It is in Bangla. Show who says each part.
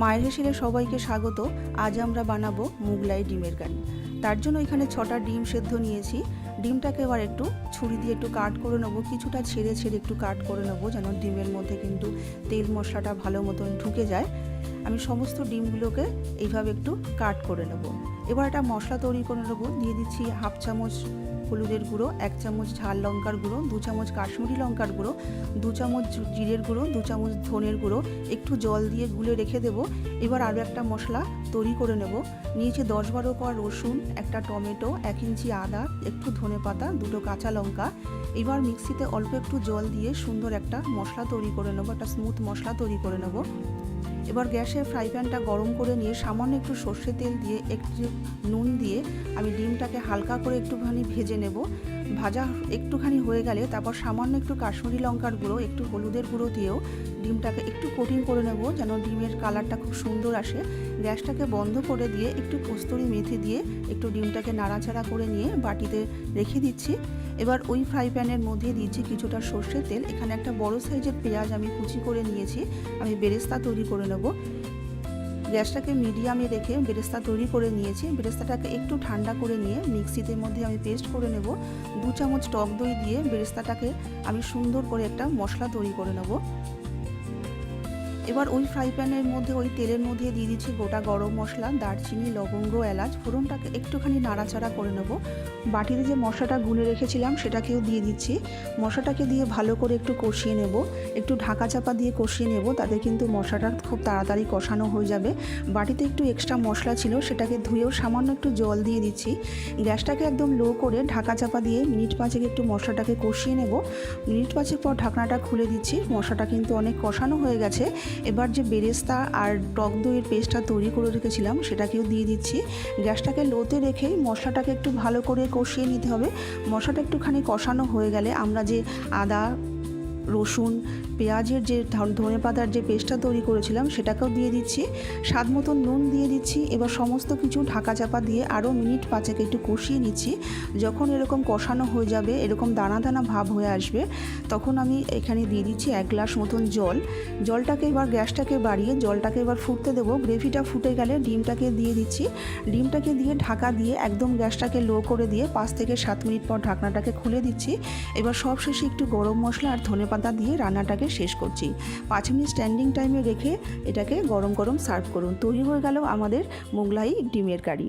Speaker 1: মায়ের হেসেলে সবাইকে স্বাগত। আজ আমরা বানাবো মুগলাই ডিমের কারি। তার জন্য এখানে 6টা ডিম সেদ্ধ নিয়েছি। ডিমটাকে এবার একটু ছুরি দিয়ে একটু কাট করে নেবো, কিছুটা ছেড়ে ছেড়ে একটু কাট করে নেবো, যেন ডিমের মধ্যে কিন্তু তেল মশলাটা ভালো মতন ঢুকে যায়। আমি সমস্ত ডিমগুলোকে এইভাবে একটু কাট করে নেব। এবার একটা মশলা তৈরি করে নেবো। দিয়ে দিচ্ছি হাফ চামচ হলুদের গুঁড়ো, 1 চামচ ঝাল লঙ্কার গুঁড়ো, 2 চামচ কাশ্মীরি লঙ্কার গুঁড়ো, 2 চামচ জিরের গুঁড়ো, 2 চামচ ধনের গুঁড়ো। একটু জল দিয়ে গুলে রেখে দেবো। এবার আরও একটা মশলা তৈরি করে নেব। নিয়েছি 10-12 কোয়া রসুন, একটা টমেটো, 1 ইঞ্চি আদা, একটু ধনে পাতা, 2টো কাঁচা লঙ্কা। এবার মিক্সিতে অল্প একটু জল দিয়ে সুন্দর একটা মশলা তৈরি করে নেবো, একটা স্মুথ মশলা তৈরি করে নেব। এবার গ্যাসের ফ্রাই প্যানটা গরম করে নিয়ে সামান্য একটু সর্ষে তেল দিয়ে একটু নুন দিয়ে আমি ডিমটাকে হালকা করে একটুখানি ভেজে নেব। ভাজা একটুখানি হয়ে গেলে তারপর সামান্য একটু কাশ্মীরি লঙ্কার গুঁড়ো, একটু হলুদের গুঁড়ো দিয়েও ডিমটাকে একটু কোটিং করে নেব, যেন ডিমের কালারটা খুব সুন্দর আসে। গ্যাসটাকে বন্ধ করে দিয়ে একটু কস্তুরি মেথি দিয়ে একটু ডিমটাকে নাড়াচাড়া করে নিয়ে বাটিতে রেখে দিচ্ছি। এবার ওই ফ্রাই প্যানের মধ্যে দিচ্ছি কিছুটা সর্ষের তেল। এখানে একটা বড় সাইজের পেঁয়াজ আমি কুচি করে নিয়েছি। আমি বেরেস্তা তৈরি করে নেব। গ্যাসটাকে মিডিয়ামে রেখে বেরেস্তা তৈরি করে নিয়েছি। বেরেস্তাটাকে একটু ঠান্ডা করে নিয়ে মিক্সিতে মধ্যে আমি পেস্ট করে নেব। 2 চামচ টক দই দিয়ে বেরেস্তাটাকে আমি সুন্দর করে একটা মশলা তৈরি করে নেব। এবার ওই ফ্রাই প্যানের মধ্যে ওই তেলের মধ্যে দিয়ে দিচ্ছি গোটা গরম মশলা, দারচিনি, লবঙ্গ, এলাচ, ফোড়নটাকে একটুখানি নাড়াচাড়া করে নেব। বাটিতে যে মশলাটা গুলে রেখেছিলাম সেটাকেও দিয়ে দিচ্ছি। মশলাটাকে দিয়ে ভালো করে একটু কষিয়ে নেব। একটু ঢাকা চাপা দিয়ে কষিয়ে নেব, তাতে কিন্তু মশলাটা খুব তাড়াতাড়ি কষানো হয়ে যাবে। বাটিতে একটু এক্সট্রা মশলা ছিল, সেটাকে ধুয়েও সামান্য একটু জল দিয়ে দিচ্ছি। গ্যাসটাকে একদম লো করে ঢাকা চাপা দিয়ে মিনিট 5 একটু মশলাটাকে কষিয়ে নেব। মিনিট 5 পর ঢাকনাটা খুলে দিচ্ছি। মশলাটা কিন্তু অনেক কষানো হয়ে গেছে। এবার যে বেরেস্তা আর টক দইয়ের পেস্টটা তৈরি করে রেখেছিলাম সেটাকেও দিয়ে দিচ্ছি। গ্যাসটাকে লোতে রেখেই মশলাটাকে একটু ভালো করে কষিয়ে নিতে হবে। মশলাটা একটুখানি কষানো হয়ে গেলে আমরা যে আদা, রসুন, পেঁয়াজের যে ধনে পাতার যে পেস্টটা তৈরি করেছিলাম সেটাকেও দিয়ে দিচ্ছি। স্বাদ মতন নুন দিয়ে দিচ্ছি। এবার সমস্ত কিছু ঢাকা চাপা দিয়ে আরও মিনিট 5 একটু কষিয়ে নিচ্ছি। যখন এরকম কষানো হয়ে যাবে, এরকম দানা দানা ভাব হয়ে আসবে, তখন আমি এখানে দিয়ে দিচ্ছি 1 গ্লাস মতন জল। জলটাকে এবার গ্যাসটাকে বাড়িয়ে জলটাকে এবার ফুটতে দেবো। গ্রেভিটা ফুটে গেলে ডিমটাকে দিয়ে দিচ্ছি। ডিমটাকে দিয়ে ঢাকা দিয়ে একদম গ্যাসটাকে লো করে দিয়ে 5 থেকে 7 মিনিট পর ঢাকনাটাকে খুলে দিচ্ছি। এবার সব শেষে একটু গরম মশলা আর ধনে পাতা দিয়ে রান্নাটাকে শেষ করছি। 5 মিনিট স্ট্যান্ডিং টাইমে রেখে এটাকে গরম গরম সার্ভ করুন। তৈরি হয়ে গেল আমাদের মোগলাই ডিমের কারি।